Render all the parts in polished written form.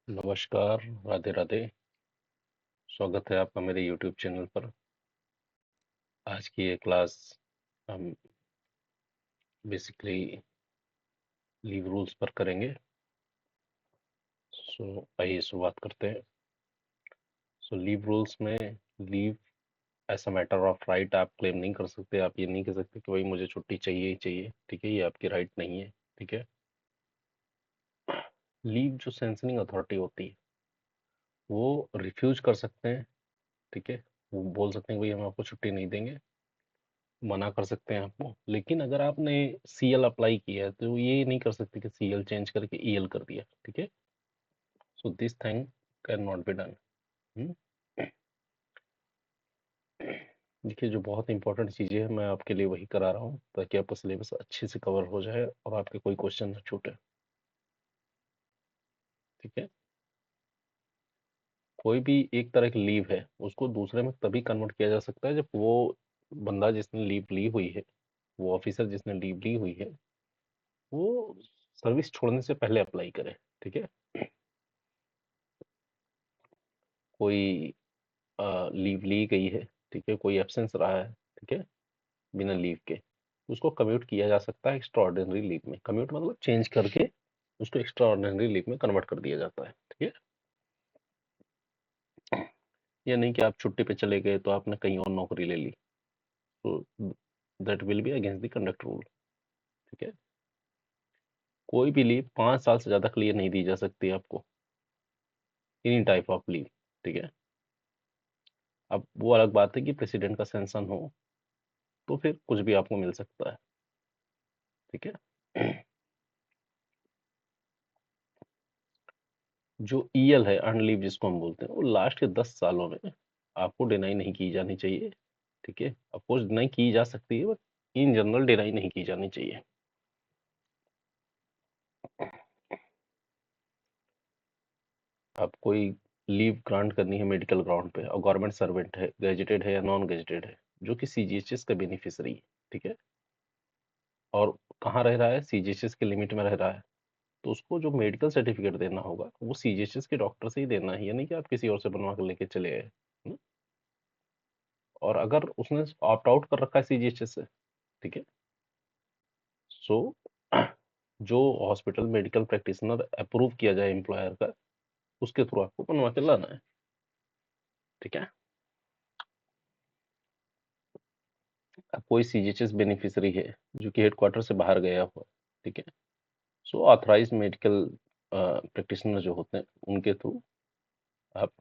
नमस्कार, राधे राधे। स्वागत है आपका मेरे यूट्यूब चैनल पर। आज की ये क्लास हम बेसिकली लीव रूल्स पर करेंगे। सो आइए शुरुआत करते हैं। सो लीव रूल्स में leave as a matter of right आप क्लेम नहीं कर सकते। आप ये नहीं कह सकते कि भाई मुझे छुट्टी चाहिए ही चाहिए। ठीक है, ये आपकी राइट नहीं है। ठीक है। लीव जो सैंक्शनिंग अथॉरिटी होती है वो रिफ्यूज कर सकते हैं। ठीक है, वो बोल सकते हैं कि भाई हम आपको छुट्टी नहीं देंगे, मना कर सकते हैं आपको। लेकिन अगर आपने सीएल अप्लाई किया है तो ये नहीं कर सकते कि सीएल चेंज करके ईएल कर दिया। ठीक है, so this thing can not be done. देखिए, जो बहुत इंपॉर्टेंट चीज़ें हैं मैं आपके लिए वही करा रहा हूँ ताकि आपका सिलेबस अच्छे से कवर हो जाए और आपके कोई क्वेश्चन न छूटे। ठीक है, कोई भी एक तरह की लीव है उसको दूसरे में तभी कन्वर्ट किया जा सकता है जब वो बंदा जिसने लीव ली हुई है, वो ऑफिसर जिसने लीव ली हुई है, वो सर्विस छोड़ने से पहले अप्लाई करे। ठीक है, कोई लीव ली गई है, ठीक है, कोई एब्सेंस रहा है, ठीक है, बिना लीव के, उसको कम्यूट किया जा सकता है एक्स्ट्रा ऑर्डिनरी लीव में। कम्यूट मतलब चेंज करके उसको एक्स्ट्रा ऑर्डिनरी लीव में कन्वर्ट कर दिया जाता है। ठीक है, ये नहीं कि आप छुट्टी पे चले गए तो आपने कहीं और नौकरी ले ली, तो that will be against the conduct rule. ठीक है, कोई भी लीव 5 साल से ज्यादा के लिए नहीं दी जा सकती आपको, एनी टाइप ऑफ लीव। ठीक है, अब वो अलग बात है कि प्रेसिडेंट का सैंक्शन हो तो फिर कुछ भी आपको मिल सकता है। ठीक है, जो ईएल है, अर्न लीव जिसको हम बोलते हैं, वो लास्ट के 10 सालों में आपको डिनाई नहीं की जानी चाहिए। ठीक है, अफकोर्स डिनाई की जा सकती है बट इन जनरल डिनाई नहीं की जानी चाहिए। आप कोई लीव ग्रांट करनी है मेडिकल ग्राउंड पे और गवर्नमेंट सर्वेंट है, गेजेटेड है या नॉन गेजेटेड है, जो कि सीजीएचएस का बेनिफिशियरी है, ठीक है, और कहाँ रह रहा है, सीजीएचएस के लिमिट में रह रहा है, तो उसको जो मेडिकल सर्टिफिकेट देना होगा वो सीजीएचएस के डॉक्टर से ही देना है, ये नहीं कि आप किसी और से बनवा कर लेके चले आए। और अगर उसने ऑप्ट आउट कर रखा है सीजीएचएस से, ठीक है, सो जो हॉस्पिटल मेडिकल प्रैक्टिशनर अप्रूव किया जाए एम्प्लॉयर का, उसके थ्रू आपको बनवा के लाना है। ठीक है, अब कोई सीजीएचएस बेनिफिशियरी है जो कि हेडक्वार्टर से बाहर गया हुआ, ठीक है, सो ऑथराइज मेडिकल प्रैक्टिशनर जो होते हैं उनके थ्रू आप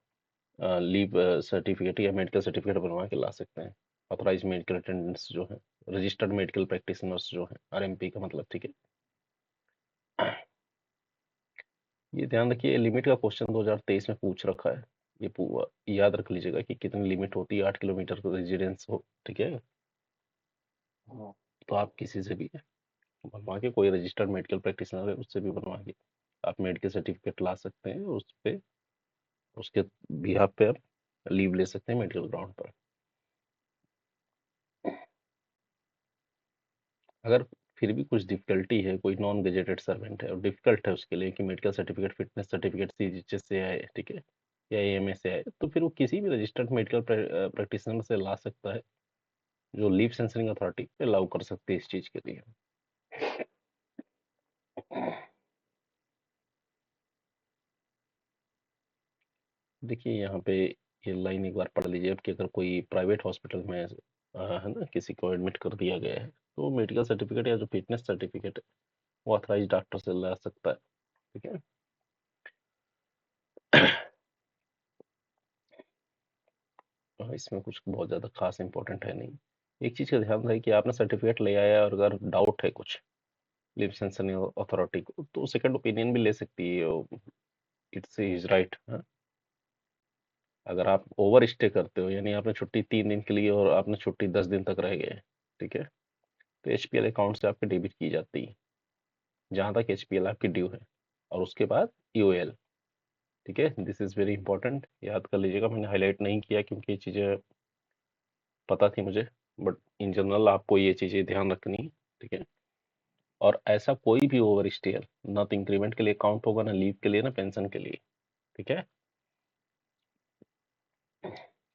लीव सर्टिफिकेट या मेडिकल सर्टिफिकेट बनवा के ला सकते हैं। ऑथराइज मेडिकल अटेंडेंट्स जो है, रजिस्टर्ड मेडिकल प्रैक्टिशनर्स जो है, आरएमपी का मतलब। ठीक है, ये ध्यान रखिए, लिमिट का क्वेश्चन 2023 में पूछ रखा है। ये याद रख लीजिएगा कि कितनी लिमिट होती है, 8 किलोमीटर का रेजिडेंस हो। ठीक है, तो आप किसी से भी बनवा के, कोई रजिस्टर्ड मेडिकल प्रैक्टिशनर है उससे भी बनवा के आप मेडिकल सर्टिफिकेट ला सकते हैं। उस पे, उसके बिहाफ पे आप लीव ले सकते हैं मेडिकल ग्राउंड पर। अगर फिर भी कुछ डिफिकल्टी है, कोई नॉन गेजेटेड सर्वेंट है और डिफिकल्ट है उसके लिए कि medical certificate, fitness certificate CGHS से आए, ठीक है, या एएमए से आए, तो फिर वो किसी भी रजिस्टर्ड मेडिकल प्रैक्टिशनर से ला सकता है, जो लीव सेंसरिंग अथॉरिटी अलाउ कर सकती है इस चीज के लिए। देखिए यहाँ पे ये लाइन एक बार पढ़ लीजिए अब, कि अगर कोई प्राइवेट हॉस्पिटल में है ना, किसी को एडमिट कर दिया गया है तो मेडिकल सर्टिफिकेट या जो फिटनेस सर्टिफिकेट है वो ऑथराइज डॉक्टर से ला सकता है। ठीक है, इसमें कुछ बहुत ज़्यादा खास इंपॉर्टेंट है नहीं। एक चीज़ का ध्यान रहे कि आपने सर्टिफिकेट ले आया और अगर डाउट है कुछ लीव सेंसरिंग अथॉरिटी को, तो सेकंड ओपिनियन भी ले सकती है। It's is right. अगर आप ओवर स्टे करते हो, यानी आपने छुट्टी 3 दिन के लिए और आपने छुट्टी 10 दिन तक रह गए, ठीक है, तो एचपीएल अकाउंट से आपकी डेबिट की जाती है जहां तक एचपीएल आपकी ड्यू है, और उसके बाद ईओएल। ठीक है, दिस इज वेरी इंपॉर्टेंट, याद कर लीजिएगा। मैंने हाईलाइट नहीं किया क्योंकि ये चीज़ें पता थी मुझे, बट इन जनरल आपको ये चीज़ें ध्यान रखनी है। ठीक है, और ऐसा कोई भी ओवर स्टे ना तो इंक्रीमेंट के लिए काउंट होगा, ना लीव के लिए, ना पेंशन के लिए। ठीक है।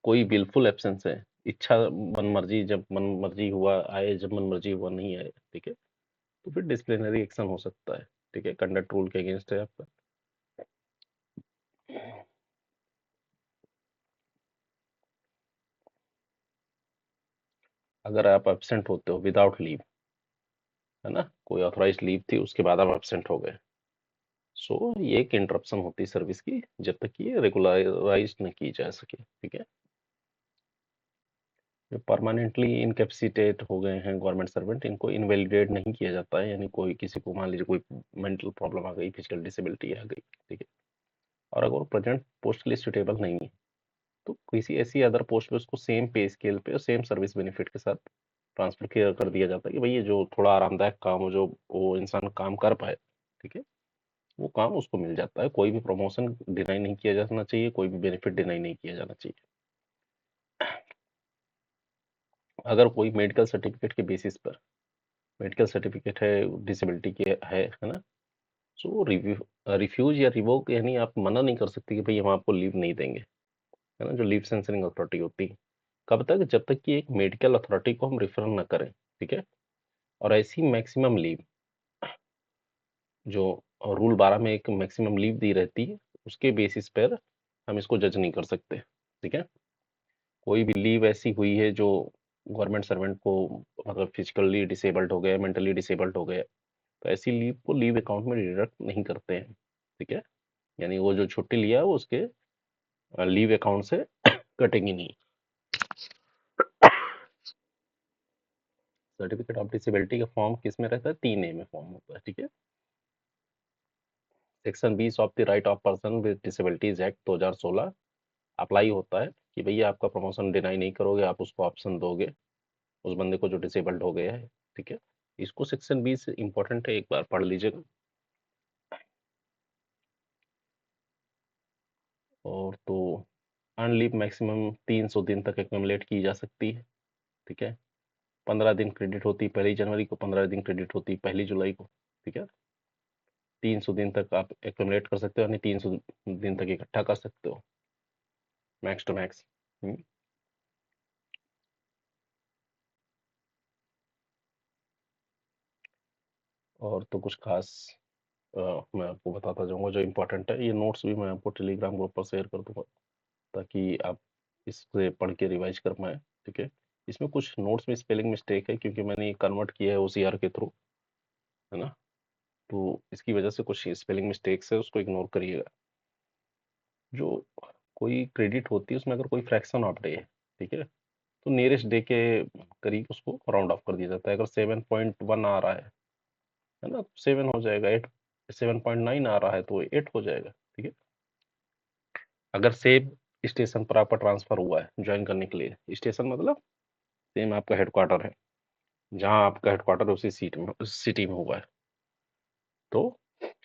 कोई विलफुल एब्सेंस है, इच्छा मन मर्जी, जब मन मर्जी हुआ आए, जब मन मर्जी हुआ नहीं आए, ठीक है, तो फिर डिसिप्लिनरी एक्शन हो सकता है। ठीक है, कंडक्ट रूल के अगेंस्ट है आपका। अगर आप एब्सेंट होते हो विदाउट लीव, है ना, कोई ऑथराइज लीव थी उसके बाद आप एब्सेंट हो गए, सो ये एक इंटरप्शन होती है सर्विस की, जब तक कि ये रेगुलराइज न की जा सके। ठीक है, जो परमानेंटली इनकेपेसिटेट हो गए हैं गवर्नमेंट सर्वेंट, इनको इनवैलिडेट नहीं किया जाता है, यानी कोई किसी को मान लीजिए कोई मेंटल प्रॉब्लम आ गई, फिजिकल डिसेबिलिटी आ गई, ठीक है, और अगर वो प्रेजेंट पोस्ट के लिए सुटेबल नहीं है, तो किसी ऐसी अदर पोस्ट पे उसको सेम पे स्केल पे और सेम सर्विस बेनिफिट के साथ ट्रांसफर किया कर दिया जाता है कि भाई ये जो थोड़ा आरामदायक काम हो, जो वो इंसान काम कर पाए, ठीक है, वो काम उसको मिल जाता है। कोई भी प्रमोशन डिनाई नहीं किया जाना चाहिए, कोई भी बेनिफिट डिनाई नहीं किया जाना चाहिए। अगर कोई मेडिकल सर्टिफिकेट के बेसिस पर, मेडिकल सर्टिफिकेट है, डिसेबिलिटी के है ना, सो रिफ्यूज या रिवोक, यानी आप मना नहीं कर सकते कि भाई हम आपको लीव नहीं देंगे, है ना, जो लीव सेंसरिंग अथॉरिटी होती है। कब तक? जब तक कि एक मेडिकल अथॉरिटी को हम रिफर ना करें, ठीक है, और ऐसी मैक्सिमम लीव जो रूल 12 में एक मैक्सिमम लीव दी रहती है, उसके बेसिस पर हम इसको जज नहीं कर सकते। ठीक है, कोई भी लीव ऐसी हुई है जो गवर्नमेंट सर्वेंट को, मतलब फिजिकली डिसेबल्ड हो गया, मेंटली डिसेबल्ड हो गया, तो ऐसी लीव को लीव अकाउंट में डिडक्ट नहीं करते हैं। ठीक है, यानी वो जो छुट्टी लिया है वो उसके लीव अकाउंट से कटेंगी नहीं। सर्टिफिकेट ऑफ डिसेबिलिटी का फॉर्म किस में रहता है? 3A में फॉर्म होता है। ठीक है, section 20 of the right of person with disabilities act 2016 apply होता है कि भैया आपका प्रमोशन डिनाई नहीं करोगे, आप उसको ऑप्शन दोगे उस बंदे को जो डिसेबल्ड हो गया है। ठीक है, इसको सेक्शन 20 इंपॉर्टेंट है, एक बार पढ़ लीजिएगा। और तो अनलीव मैक्सिमम 300 दिन तक एक्यूमुलेट की जा सकती है। ठीक है, 15 दिन क्रेडिट होती है 1 जनवरी को, 15 दिन क्रेडिट होती है 1 जुलाई को। ठीक है, 300 दिन तक आप एक्यूमुलेट कर सकते हो, यानी 300 दिन तक इकट्ठा कर सकते हो, मैक्स टू मैक्स। और तो कुछ खास मैं आपको बताता जाऊंगा जो इम्पोर्टेंट है। ये नोट्स भी मैं आपको टेलीग्राम ग्रुप पर शेयर कर दूंगा, ताकि आप इससे पढ़ के रिवाइज कर पाएँ। ठीक है, इसमें कुछ नोट्स में स्पेलिंग मिस्टेक है, क्योंकि मैंने ये कन्वर्ट किया है ओसीआर के थ्रू, है ना, तो इसकी वजह से कुछ स्पेलिंग मिस्टेक्स है, उसको इग्नोर करिएगा। जो कोई क्रेडिट होती है उसमें अगर कोई फ्रैक्शन ऑफ डे है, ठीक है, तो नियरेस्ट डे के करीब उसको राउंड ऑफ कर दिया जाता है। अगर 7.1 आ रहा है ना, 7 हो जाएगा, 8 7.9 आ रहा है तो 8 हो जाएगा। ठीक है, अगर सेम स्टेशन पर आपका ट्रांसफर हुआ है ज्वाइन करने के लिए, स्टेशन मतलब सेम आपका हेडक्वार्टर है, जहाँ आपका हेडक्वार्टर उसी सीट में, उस सिटी में हुआ है, तो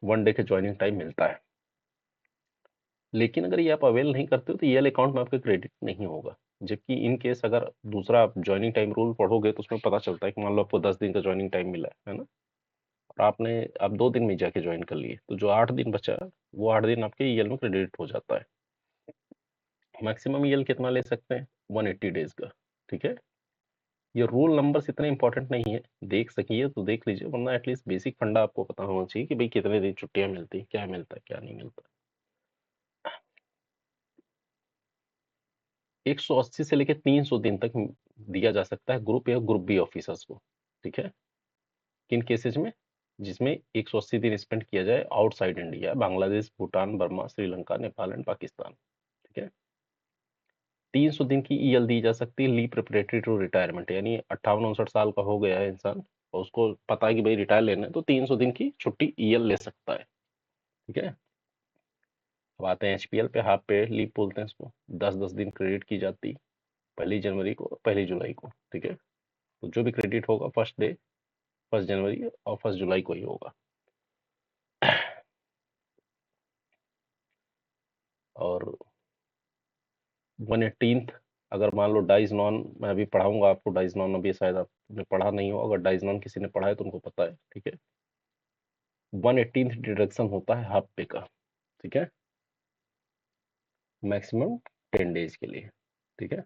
1 डे के ज्वाइनिंग टाइम मिलता है। लेकिन अगर ये आप अवेल नहीं करते हो तो ईएल अकाउंट में आपका क्रेडिट नहीं होगा। जबकि इन केस अगर दूसरा आप ज्वाइनिंग टाइम रूल पढ़ोगे तो उसमें पता चलता है कि मान लो आपको 10 दिन का ज्वाइनिंग टाइम मिला है ना, और आप 2 दिन में जाके ज्वाइन कर लिए, तो जो 8 दिन बचा वो 8 दिन आपके ईएल में क्रेडिट हो जाता है। मैक्सिमम ईएल कितना ले सकते हैं? 180 डेज का। ठीक है, ये रूल नंबर्स इतने इंपॉर्टेंट नहीं है, देख सकिए तो देख लीजिए, वरना एटलीस्ट बेसिक फंडा आपको पता होना चाहिए कि भाई कितने दिन छुट्टियां मिलती है, क्या मिलता है क्या नहीं मिलता। 180 से लेकर 300 दिन तक दिया जा सकता है ग्रुप या ग्रुप बी ऑफिसर्स को। ठीक है, किन केसेज में? जिसमें 180 दिन स्पेंड किया जाए outside India, Bangladesh, Bhutan, Burma, Sri Lanka, Nepal and Pakistan. ठीक है, 300 दिन की ईएल दी जा सकती है लीव प्रिपरेटरी टू रिटायरमेंट, यानी 58-59 साल का हो गया है इंसान और उसको पता है कि भाई रिटायर लेना है, तो 300 दिन की छुट्टी ईएल ले सकता है। ठीक है, अब आते हैं एचपीएल पे, हाफ पे लीव बोलते हैं इसको। 10-10 दिन क्रेडिट की जाती, 1 जनवरी को, 1 जुलाई को। ठीक है, तो जो भी क्रेडिट होगा फर्स्ट डे, 1 जनवरी और 1 जुलाई को ही होगा। और 1/18, अगर मान लो डाइज नॉन, मैं अभी पढ़ाऊंगा आपको डाइज नॉन, अभी शायद आपने पढ़ा नहीं हो, अगर डाइज नॉन किसी ने पढ़ा है तो उनको पता है। ठीक है, 1/18 डिडक्शन होता है हाफ पे का। ठीक है, मैक्सिमम 10 डेज के लिए, ठीक है।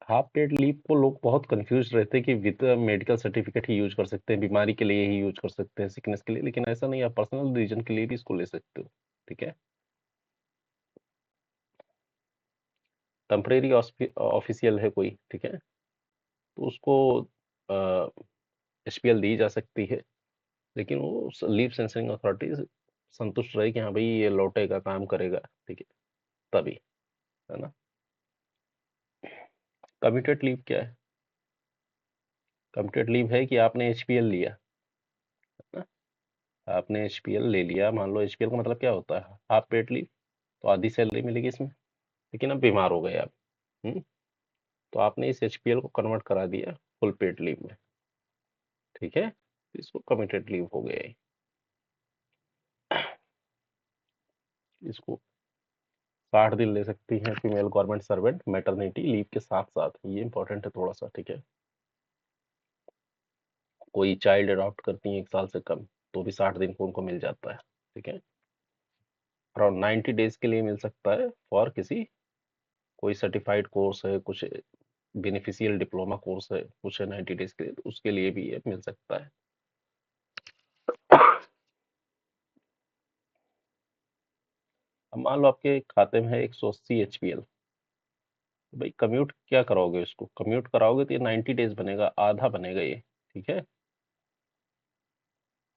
हाफ पेड लीव को लोग बहुत कंफ्यूज रहते हैं कि with medical certificate he use कर सकते हैं, बीमारी के लिए ही यूज कर सकते हैं, सिकनेस के लिए, लेकिन ऐसा नहीं, आप पर्सनल रीजन के लिए भी इसको ले सकते हो, ठीक है। टेम्परेरी ऑफिशियल है कोई, ठीक है, तो उसको एचपीएल दी जा सकती है, लेकिन वो लीव सेंसरिंग अथॉरिटी संतुष्ट रहे कि हाँ भाई ये लौटेगा, काम करेगा, ठीक है, तभी, है ना। कम्यूटेड लीव क्या है? कम्यूटेड लीव है कि आपने एचपीएल लिया, है ना, आपने एचपीएल ले लिया, मान लो एचपीएल का मतलब क्या होता है, हाफ पेड लीव, तो आधी सैलरी मिलेगी इसमें, लेकिन अब बीमार हो गए आप, हम्म, तो आपने इस एचपीएल को कन्वर्ट करा दिया फुल पेड लीव में, ठीक है, तो इसको कमिटेड लीव हो गया ये। इसको 60 दिन ले सकती हैं female government servant maternity leave के साथ साथ, ये इंपॉर्टेंट है थोड़ा सा, ठीक है। कोई चाइल्ड अडॉप्ट करती है 1 साल से कम, तो भी 60 दिन को उनको मिल जाता है, ठीक है। अराउंड 90 डेज के लिए मिल सकता है फॉर किसी, कोई सर्टिफाइड कोर्स है, कुछ बेनिफिशियल डिप्लोमा कोर्स है, कुछ है 90 डेज के लिए, तो उसके लिए भी ये मिल सकता है। अब मान लो आपके खाते में है 180 एचपीएल, तो भाई कम्यूट क्या कराओगे, इसको कम्यूट कराओगे तो ये 90 डेज बनेगा, आधा बनेगा ये, ठीक है।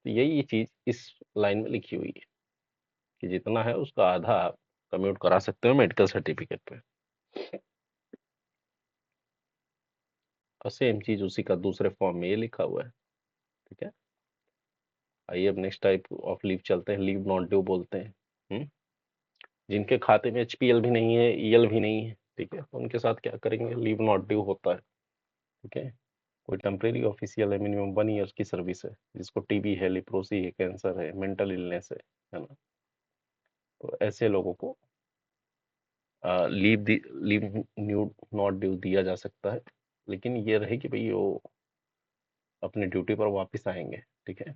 तो यही चीज इस लाइन में लिखी हुई है कि जितना है उसका आधा आप कम्यूट करा सकते हो मेडिकल सर्टिफिकेट पे, और सेम चीज उसी का दूसरे फॉर्म में ये लिखा हुआ है, ठीक है। आइए अब नेक्स्ट टाइप ऑफ लीव चलते हैं, लीव नॉट ड्यू बोलते हैं। जिनके खाते में एचपीएल भी नहीं है, ईएल भी नहीं है, ठीक है, तो उनके साथ क्या करेंगे, लीव नॉट ड्यू होता है, ठीक है। कोई टेम्परेरी ऑफिशियल है, मिनिमम 1 ईयर की सर्विस है, जिसको टीबी है, लिप्रोसी है, कैंसर है, मेंटल इलनेस है ना, तो ऐसे लोगों को लीव न्यू नॉट ड्यू दिया जा सकता है, लेकिन ये रहे कि भाई वो अपने ड्यूटी पर वापस आएंगे, ठीक है।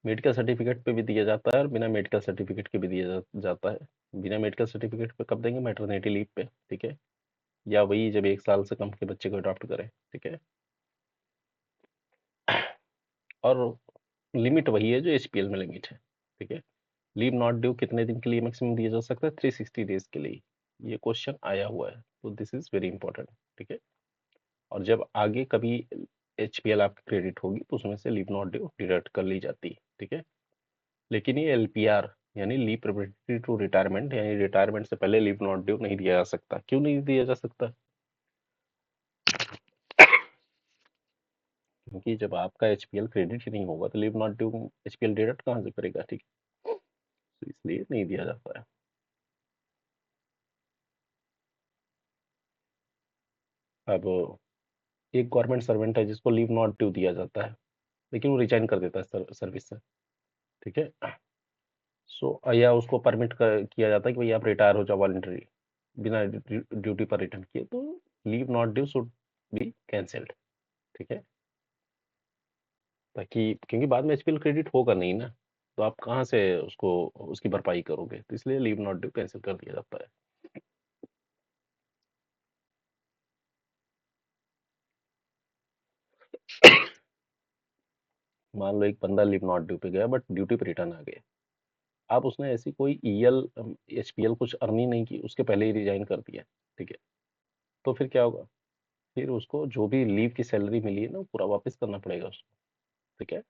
मेडिकल सर्टिफिकेट पे भी दिया जाता है और बिना मेडिकल सर्टिफिकेट के भी दिया जाता है। बिना मेडिकल सर्टिफिकेट पे कब देंगे, मैटरनिटी लीव पे, ठीक है, या वही जब 1 साल से कम के बच्चे को अडॉप्ट करें, ठीक है। और लिमिट वही है जो एचपीएल में लिमिट है, ठीक है। लीव नॉट ड्यू कितने दिन के लिए मैक्सिमम दिया जा सकता है, 360 डेज के लिए, ये क्वेश्चन आया हुआ है, तो दिस इज वेरी इंपॉर्टेंट, ठीक है। और जब आगे कभी एचपीएल आपकी क्रेडिट होगी तो उसमें से लीव नॉट ड्यू डिडक्ट कर ली जाती है, ठीक है। लेकिन ये एलपीआर यानी लीव प्रिपरेटरी टू रिटायरमेंट, यानी रिटायरमेंट से पहले लीव नॉट ड्यू नहीं दिया जा सकता। क्यों नहीं दिया जा सकता? क्योंकि जब आपका एचपीएल क्रेडिट ही नहीं होगा तो leave not due HPL deduct कहाँ से करेगा, ठीक है, तो इसलिए नहीं दिया जाता है। अब एक गवर्नमेंट सर्वेंट है जिसको लीव नॉट ड्यू दिया जाता है, लेकिन वो रिजाइन कर देता है सर्विस से, ठीक है। सो या उसको परमिट किया जाता है कि भाई आप रिटायर हो जाओ वॉलंटरी, बिना ड्यूटी पर रिटर्न किए, तो leave not due should be cancelled, ठीक है, ताकि, क्योंकि बाद में एचपीएल क्रेडिट होगा नहीं ना, तो आप कहाँ से उसको उसकी भरपाई करोगे, तो इसलिए लीव नॉट ड्यू कैंसिल कर दिया जाता है। मान लो एक बंदा लीव नॉट ड्यू पे गया बट ड्यूटी पे रिटर्न आ गया, आप उसने ऐसी कोई ईएल एचपीएल कुछ अर्न ही नहीं की, उसके पहले ही रिजाइन कर दिया, ठीक है, तो फिर क्या होगा, फिर उसको जो भी लीव की सैलरी मिली है ना वो पूरा वापस करना पड़ेगा उसको, ठीक है।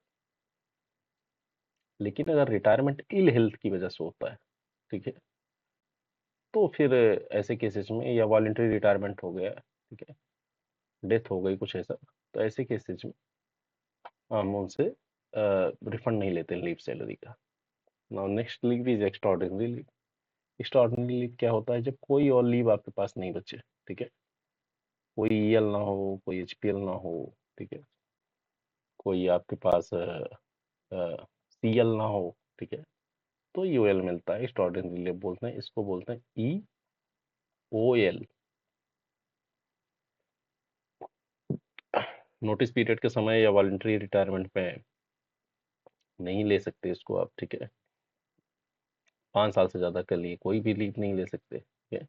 लेकिन अगर रिटायरमेंट इल हेल्थ की वजह से होता है, ठीक है, तो फिर ऐसे केसेस में, या वॉलेंटरी रिटायरमेंट हो गया, ठीक है, डेथ हो गई कुछ ऐसा, तो ऐसे केसेस में हम उनसे रिफंड नहीं लेते लीव सैलरी का। Now next leave is extraordinary leave. Extraordinary leave क्या होता है, जब कोई और लीव आपके पास नहीं बचे, ठीक है, कोई ईएल ना हो, कोई एचपीएल ना हो, ठीक है, कोई आपके पास सीएल ना हो, ठीक है, तो यूएल मिलता है, एक्स्ट्राऑर्डिनरी लीव बोलते हैं इसको, बोलते हैं ई ओ एल। नोटिस पीरियड के समय या वॉलंटरी रिटायरमेंट में नहीं ले सकते इसको आप, ठीक है। 5 साल से ज़्यादा के लिए कोई भी लीव नहीं ले सकते, ठीक है।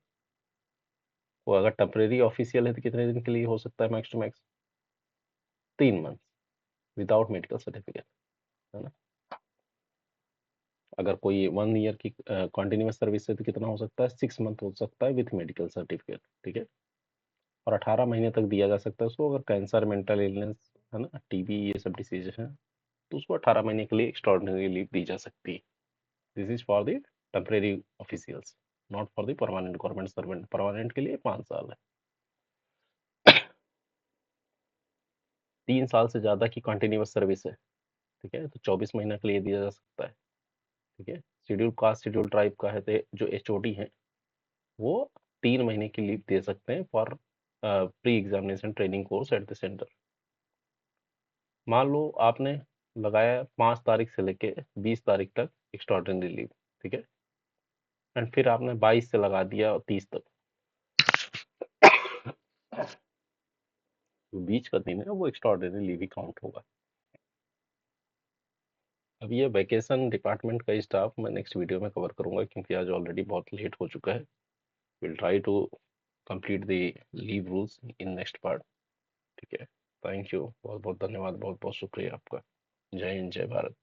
वो अगर टेम्परेरी ऑफिशियल है तो कितने दिन के लिए हो सकता है max to max? 3 month without medical certificate, है ना। अगर कोई 1 ईयर की कॉन्टिन्यूस सर्विस है तो कितना हो सकता है? 6 मंथ हो सकता है विथ मेडिकल सर्टिफिकेट, ठीक है। और 18 महीने तक दिया जा सकता है उसको, अगर कैंसर, मेंटल इलनेस, है ना, टीबी, ये सब डिसीज हैं तो उसको 18 महीने के लिए एक्स्ट्रॉर्डिनरी लीव दी जा सकती है। This is for the temporary officials, not for the permanent government servant. Permanent के लिए 5 साल है। 3 साल से ज़्यादा की कंटिन्यूस सर्विस है, ठीक है, तो 24 महीना के लिए दिया जा सकता है, ठीक है। शेड्यूल कास्ट, शेड्यूल ट्राइब का है तो जो एचओडी है वो 3 महीने की लीव दे सकते हैं for pre examination training course at the centre. मान लो आपने लगाया 5 तारीख से लेके 20 तारीख तक एक्स्ट्राऑर्डिनरी लीव, ठीक है, एंड फिर आपने 22 से लगा दिया 30 तक, जो बीच का दिन है वो एक्स्ट्राऑर्डिनरी लीव ही काउंट होगा। अब ये वैकेशन डिपार्टमेंट का स्टाफ मैं नेक्स्ट वीडियो में कवर करूंगा, क्योंकि आज ऑलरेडी बहुत लेट हो चुका है। Will try to complete the leave rules in next part, ठीक है। थैंक यू, बहुत बहुत धन्यवाद, बहुत बहुत शुक्रिया आपका। जय हिंद, जय भारत।